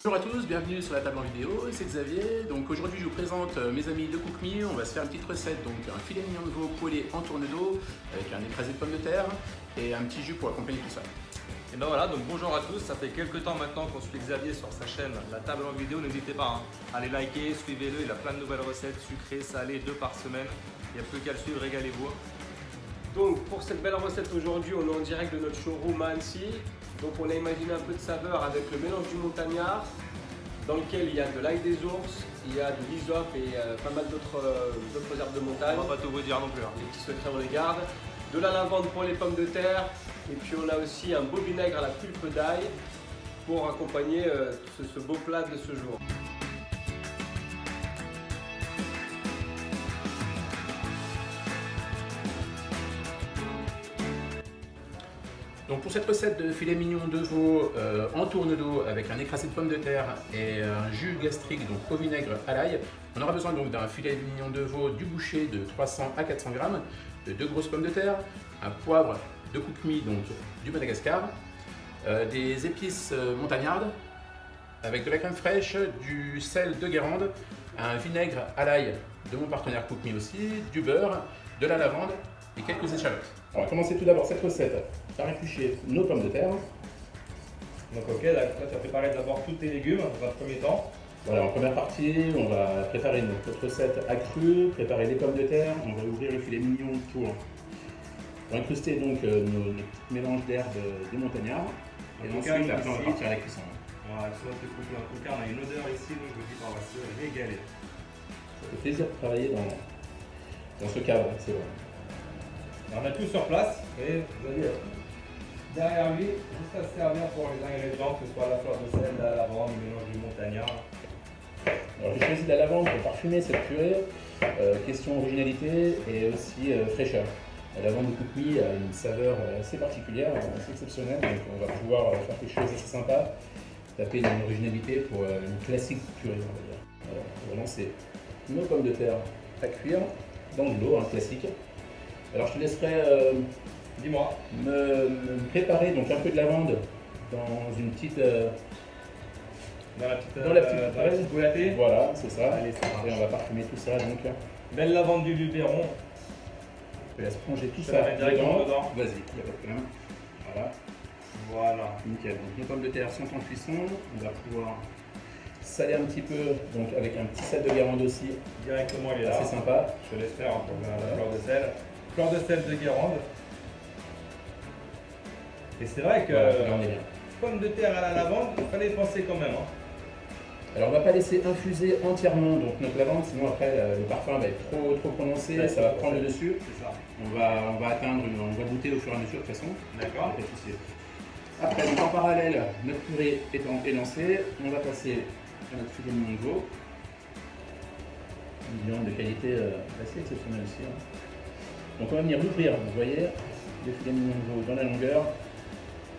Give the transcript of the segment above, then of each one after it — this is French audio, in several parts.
Bonjour à tous, bienvenue sur la table en vidéo, c'est Xavier. Donc aujourd'hui je vous présente mes amis de Cook Me. On va se faire une petite recette, donc un filet mignon de veau poêlé en tourne d'eau avec un écrasé de pommes de terre et un petit jus pour accompagner tout ça. Et ben voilà, donc bonjour à tous, ça fait quelques temps maintenant qu'on suit Xavier sur sa chaîne La Table en Vidéo, n'hésitez pas à aller liker, suivez-le, il a plein de nouvelles recettes sucrées, salées, 2 par semaine, il n'y a plus qu'à le suivre, régalez-vous. Donc pour cette belle recette aujourd'hui, on est en direct de notre showroom à Annecy. Donc on a imaginé un peu de saveur avec le mélange du montagnard, dans lequel il y a de l'ail des ours, il y a de l'hysope et pas mal d'autres herbes de montagne. On va pas tout vous dire non plus. Les petits secrets on les garde. De la lavande pour les pommes de terre. Et puis on a aussi un beau vinaigre à la pulpe d'ail pour accompagner ce beau plat de ce jour. Donc pour cette recette de filet mignon de veau en tourne d'eau avec un écrasé de pommes de terre et un jus gastrique donc au vinaigre à l'ail, on aura besoin donc d'un filet mignon de veau du boucher de 300 à 400 grammes, de 2 grosses pommes de terre, un poivre de Cook Me donc du Madagascar, des épices montagnardes avec de la crème fraîche, du sel de Guérande, un vinaigre à l'ail de mon partenaire Cook Me aussi, du beurre, de la lavande et quelques échalotes. On va commencer tout d'abord cette recette par éplucher nos pommes de terre. Donc ok, là tu as préparé d'abord tous tes légumes dans un premier temps. Voilà, en première partie, on va préparer notre recette accrue, préparer les pommes de terre, on va ouvrir le filet mignon pour incruster donc nos petits mélanges d'herbes des montagnards. Et ensuite, après, on va partir à la cuisson. Voilà, sur notre couteau en tout cas, on a une odeur ici, donc je vous dis qu'on va se régaler. Ça fait plaisir de travailler dans ce cadre, c'est vrai. On a tout sur place et vous avez derrière lui juste à se servir pour les ingrédients, que ce soit la fleur de sel, la lavande, le mélange du montagnard. Alors j'ai choisi de la lavande pour parfumer cette purée, question originalité et aussi fraîcheur. La lavande de Cook Me a une saveur assez particulière, assez exceptionnelle, donc on va pouvoir faire quelque chose d'assez sympa, taper une originalité pour une classique purée, on va dire. Alors, on va lancer nos pommes de terre à cuire dans de l'eau, classique. Alors je te laisserai Dis-moi. me préparer donc un peu de lavande dans une petite Dans la petite boule à thé. Voilà, c'est ça. Allez, ça marche. Et on va parfumer tout ça donc. Belle lavande du Luberon. Je laisse plonger tout Ça ça va mettre directement dedans. Vas-y, il n'y a pas de problème. Voilà, Voilà. nickel. Donc nos pommes de terre sont en cuisson. On va pouvoir saler un petit peu donc avec un petit sel de Guérande aussi. Directement il est là. C'est sympa. Je te laisse faire pour la fleur de sel. Fleur de sel de Guérande. Et c'est vrai que Voilà, là, on est bien. pommes de terre à la lavande, il fallait y penser quand même. Alors on ne va pas laisser infuser entièrement donc notre lavande, sinon après le parfum va être trop prononcé, Ouais, ça va prendre le dessus. C'est ça. On va atteindre, on va goûter au fur et à mesure de toute façon. D'accord. Pas de souci. Après, donc en parallèle, notre purée est lancée, on va passer à notre filet mignon de veau. Une viande de qualité assez exceptionnelle aussi. Donc on va venir l'ouvrir, vous voyez, le filet mignon de veau dans la longueur.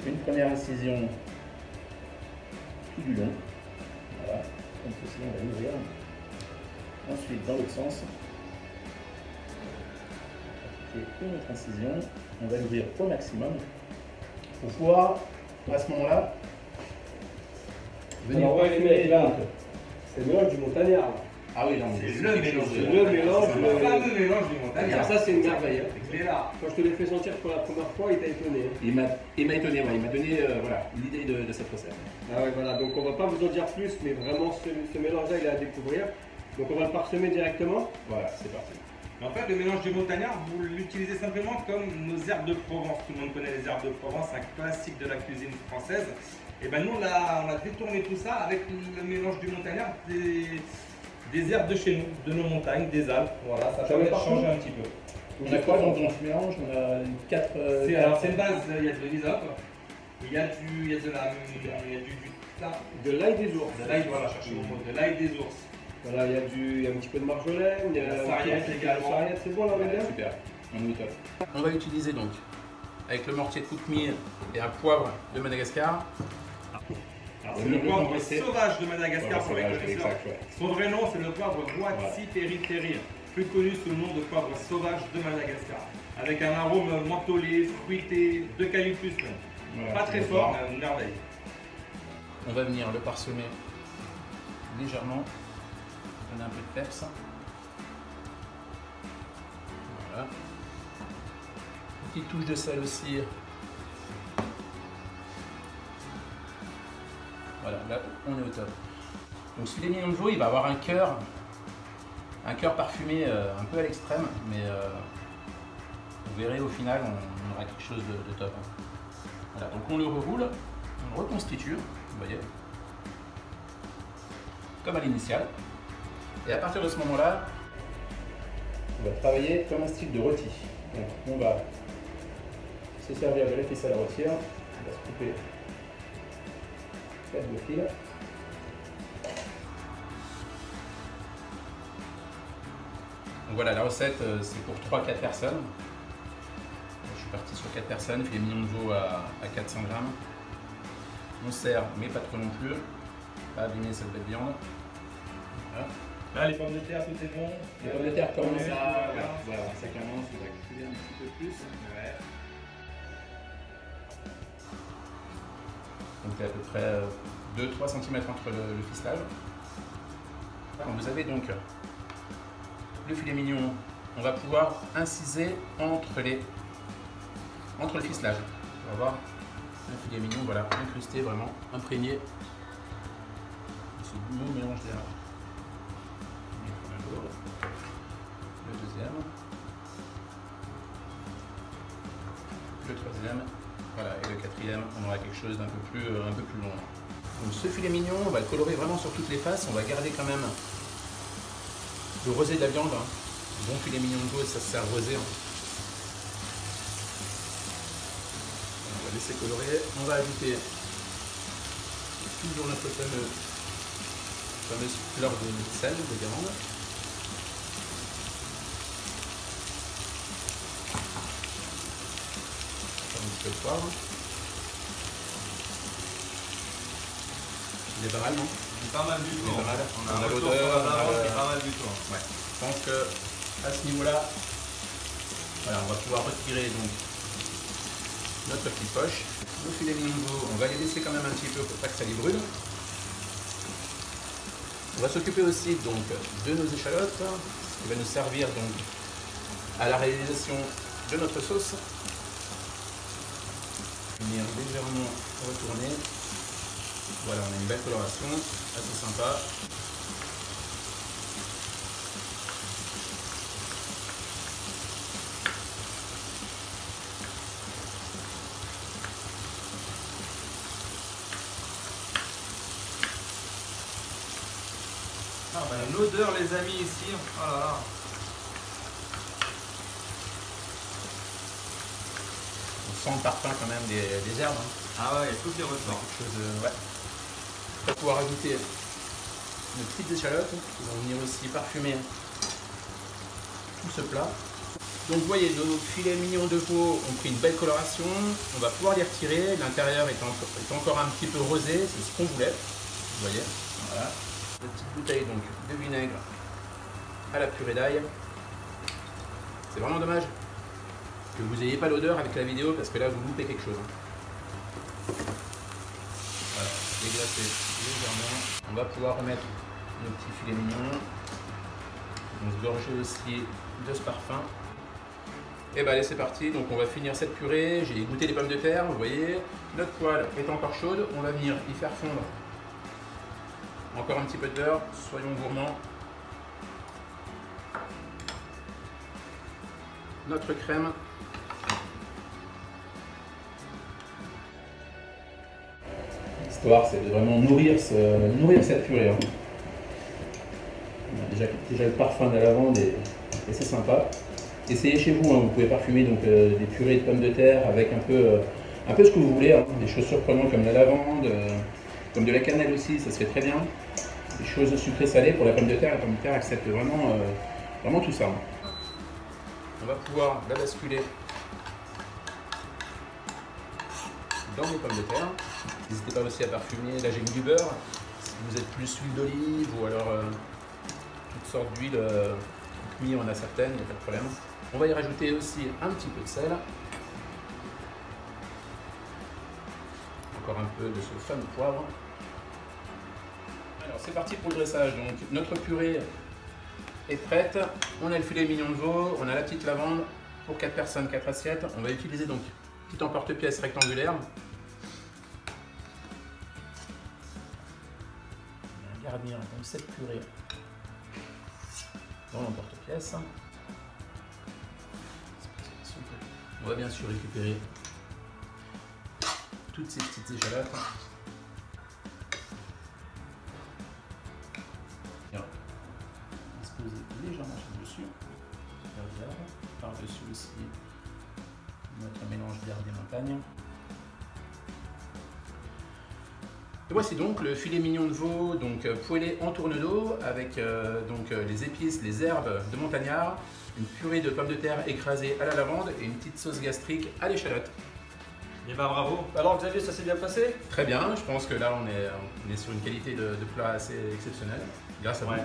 Une première incision tout du long. Voilà, comme ceci, on va l'ouvrir. Ensuite, dans l'autre sens, on va appliquer une autre incision. On va l'ouvrir au maximum pour pouvoir, à ce moment-là, venir. Alors ouais les mecs là, c'est le mélange du montagnard. Ah oui, non, C'est mais le quelque mélange. chose C'est le mélange. Le fameux mélange du montagnard. Alors ça c'est une merveille. Il est là. Quand je te l'ai fait sentir pour la première fois, il t'a étonné. Il m'a étonné, ouais, il m'a donné voilà, l'idée de cette recette. Ah ouais voilà, donc on va pas vous en dire plus, mais vraiment ce mélange-là il est à découvrir. Donc on va le parsemer directement. Voilà, c'est parti. En fait, le mélange du montagnard, vous l'utilisez simplement comme nos herbes de Provence. Tout le monde connaît les herbes de Provence, un classique de la cuisine française. Et ben nous, on a détourné tout ça avec le mélange du montagnard des herbes de chez nous, de nos montagnes, des Alpes. Voilà, ça permet de changer un petit peu. On a quoi dans ce mélange? On a 4. Alors c'est une base, il y a de l'hysope, il y a De l'ail des ours. de l'ail, voilà, cherchez mon mot, de l'ail des ours. Voilà, il y a un petit peu de marjolaine, il y a La sarriette également. La sarriette, c'est bon là, on est bien. Super, on est top. On va utiliser donc, avec le mortier de Cook Me et un poivre de Madagascar. Alors c'est le poivre sauvage de Madagascar pour les connaisseurs. Exact, ouais. Son vrai nom c'est le poivre Roatsy peri-peri, plus connu sous le nom de poivre sauvage de Madagascar, avec un arôme mentholé, fruité, d'eucalyptus. Voilà, Pas très fort, mais une merveille. On va venir le parsemer légèrement, donner un peu de peps. Voilà. Petite touche de sel aussi. Voilà, là on est au top. Donc ce filet mignon de veau, il va avoir un cœur parfumé un peu à l'extrême, mais vous verrez au final, on aura quelque chose de top. Voilà, donc on le reroule, on le reconstitue, vous voyez, comme à l'initiale. Et à partir de ce moment-là, on va travailler comme un style de rôti. Donc on va se servir de la ficelle à rôtir, on va se couper 4 de fil. Donc voilà, la recette c'est pour 3-4 personnes. Je suis parti sur 4 personnes, filet mignon de veau à 400 grammes. On sert, mais pas trop non plus, pas abîmer cette belle viande. Voilà. Là, les pommes de terre, tout est bon. Les pommes de terre commencent à... Voilà, ça commence, on va cuire un petit peu plus. Ouais. Donc à peu près 2-3 cm entre le ficelage. Quand vous avez donc le filet mignon, on va pouvoir inciser entre le ficelage. On va voir un filet mignon, voilà, incrusté, vraiment imprégné de ce beau mélange d'air. Le deuxième, le troisième, voilà, et le quatrième, on aura quelque chose d'un peu plus long. Donc ce filet mignon, on va le colorer vraiment sur toutes les faces, on va garder quand même le rosé de la viande. Hein. Bon filet mignon de veau, ça se sert rosé. Hein. On va laisser colorer, on va ajouter toujours notre fameuse fleur de sel de guérande. Un petit peu de poivre. Il est pas mal, non? C'est pas mal du tout. Pas mal. On a l'odeur, c'est pas mal du tout. Ouais. Je pense que à ce niveau-là, voilà, on va pouvoir retirer donc notre petite poche. Nos filets mignon de veau, on va les laisser quand même un petit peu pour pas que ça les brûle. On va s'occuper aussi donc de nos échalotes, qui va nous servir donc à la réalisation de notre sauce. Venir légèrement retourner. Voilà, on a une belle coloration, assez sympa. Ah bah l'odeur les amis ici, oh là là. On sent le parfum quand même des herbes. Hein. Ah ouais, il y a toutes les ressorts. Quelque chose de... ouais. On va pouvoir ajouter nos petites échalotes qui vont venir aussi parfumer tout ce plat. Donc vous voyez, nos filets mignons de veau ont pris une belle coloration. On va pouvoir les retirer. L'intérieur est encore un petit peu rosé, c'est ce qu'on voulait. Vous voyez, voilà. Une petite bouteille donc de vinaigre à la purée d'ail. C'est vraiment dommage que vous n'ayez pas l'odeur avec la vidéo parce que là vous loupez quelque chose. Voilà, déglacer légèrement. On va pouvoir remettre nos petits filets mignons. On se gorger aussi de ce parfum. Et bah allez, c'est parti. Donc on va finir cette purée. J'ai goûté les pommes de terre, vous voyez. Notre poêle est encore chaude. On va venir y faire fondre encore un petit peu de beurre. Soyons gourmands. Notre crème. L'histoire, c'est de vraiment nourrir cette purée. Hein. On a déjà le parfum de la lavande et c'est sympa. Essayez chez vous, hein. Vous pouvez parfumer donc, des purées de pommes de terre avec un peu ce que vous voulez. Hein. Des choses surprenantes comme la lavande, comme de la cannelle aussi, ça se fait très bien. Des choses sucrées salées pour la pomme de terre. La pomme de terre accepte vraiment tout ça. Hein. On va pouvoir la basculer dans les pommes de terre. N'hésitez pas aussi à parfumer. Là j'ai mis du beurre. Si vous êtes plus huile d'olive ou alors toutes sortes d'huiles, on en a certaines, il n'y a pas de problème. On va y rajouter aussi un petit peu de sel. Encore un peu de ce fameux poivre. Alors c'est parti pour le dressage. Donc notre purée est prête. On a le filet mignon de veau, on a la petite lavande pour 4 personnes, 4 assiettes. On va utiliser donc petit emporte-pièce rectangulaire. On va garnir donc cette purée dans l'emporte-pièce. On va bien sûr récupérer toutes ces petites échalotes. Disposer légèrement dessus. Par-dessus aussi notre mélange d'herbes des montagnes. Et voici donc le filet mignon de veau, donc poêlé en tourne-d'eau avec les épices, les herbes de montagnard, une purée de pommes de terre écrasée à la lavande et une petite sauce gastrique à l'échalote. Et bah bravo. Alors Xavier, ça s'est bien passé? Très bien, je pense que là on est sur une qualité de plat assez exceptionnelle, grâce à vous. Ouais.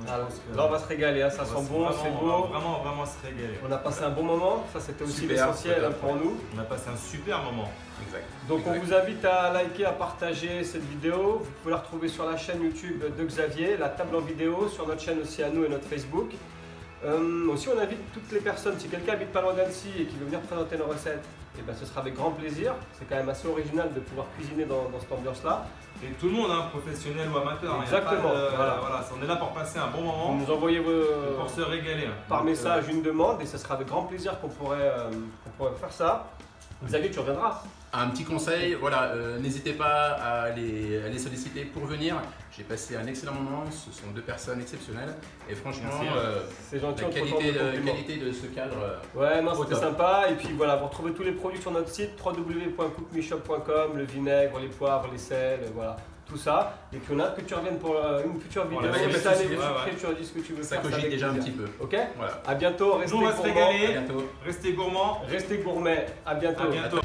Alors, là on va se régaler, hein. Ça sent bon, c'est beau. Vraiment se régaler. On a passé un bon moment, ça c'était aussi Super, l'essentiel pour nous. On a passé un super moment. Exact. Donc on vous invite à liker, à partager cette vidéo. Vous pouvez la retrouver sur la chaîne YouTube de Xavier, la table en vidéo, sur notre chaîne aussi à nous et notre Facebook. Aussi on invite toutes les personnes, si quelqu'un habite pas loin d'Annecy et qui veut venir présenter nos recettes, et ben, ce sera avec grand plaisir. C'est quand même assez original de pouvoir cuisiner dans cette ambiance-là. Et tout le monde, hein, professionnel ou amateur. Exactement. Voilà. On est là pour passer un bon moment. Vous nous envoyez pour se régaler. par message une demande et ce sera avec grand plaisir qu'on pourrait faire ça. Xavier, tu reviendras. Un petit conseil, voilà, n'hésitez pas à les solliciter pour venir. J'ai passé un excellent moment, ce sont 2 personnes exceptionnelles et franchement, c'est gentil. la qualité de ce cadre. Ouais, non, c'était sympa. Et puis voilà, vous retrouvez tous les produits sur notre site www.cookmeshop.com, le vinaigre, les poivres, les sels, voilà, tout ça. Et puis on a hâte que tu reviennes pour une future vidéo. Tu as dit ce que tu veux Ça faire. cogite déjà un petit peu. Ok. Voilà. À bientôt. Restez Nous on va se gourmands. régaler. À bientôt. Restez gourmands. Restez gourmets. À bientôt. À bientôt.